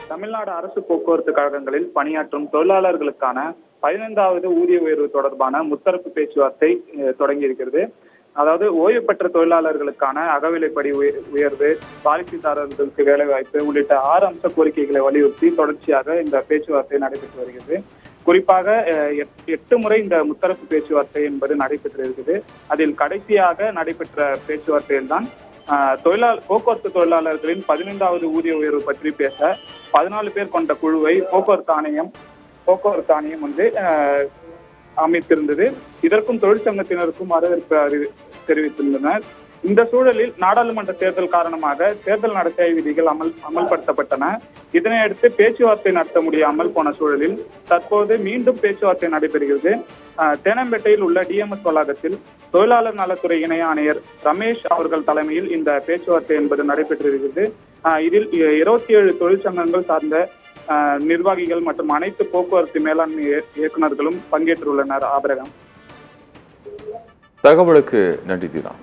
தமிழ்நாடு அரசு போக்குவரத்து கழகங்களில் பணியாற்றும் தொழிலாளர்களுக்கான 15வது ஊதிய உயர்வு தொடர்பான முத்தரப்பு பேச்சுவார்த்தை தொடங்கி இருக்கிறது. அதாவது ஓய்வு பெற்ற தொழிலாளர்களுக்கான அகவிலைப்படி உயர்வு, பாலிசிதாரர்களுக்கு வேலைவாய்ப்பு உள்ளிட்ட 6 அம்ச கோரிக்கைகளை வலியுறுத்தி தொடர்ச்சியாக இந்த பேச்சுவார்த்தை நடைபெற்று வருகிறது. குறிப்பாக 8 முறை இந்த முத்தரப்பு பேச்சுவார்த்தை என்பது நடைபெற்று இருக்குது. அதில் கடைசியாக நடைபெற்ற பேச்சுவார்த்தையில் தான் போக்குவரத்து தொழிலாளர்களின் 15வது ஊதிய உயர்வு பற்றி பேச 14 பேர் கொண்ட குழுவை போக்குவரத்து ஆணையம் வந்து அமைத்திருந்தது. இதற்கும் தொழிற்சங்கத்தினருக்கும் வரவேற்பு தெரிவித்திருந்தனர். இந்த சூழலில் நாடாளுமன்ற தேர்தல் காரணமாக தேர்தல் நடத்தை விதிகள் அமல்படுத்தப்பட்டன. இதனையடுத்து பேச்சுவார்த்தை நடத்த முடியாமல் போன சூழலில் தற்போது மீண்டும் பேச்சுவார்த்தை நடைபெறுகிறது. தேனம்பேட்டையில் உள்ள டிஎம்எஸ் வளாகத்தில் தொழிலாளர் நலத்துறை இணை ஆணையர் ரமேஷ் அவர்கள் தலைமையில் இந்த பேச்சுவார்த்தை என்பது நடைபெற்றிருக்கிறது. இதில் 27 தொழிற்சங்கங்கள் சார்ந்த நிர்வாகிகள் மற்றும் அனைத்து போக்குவரத்து மேலாண்மை இயக்குநர்களும் பங்கேற்றுள்ளனர். ஆபரகம். தகவலுக்கு நன்றி தீனா.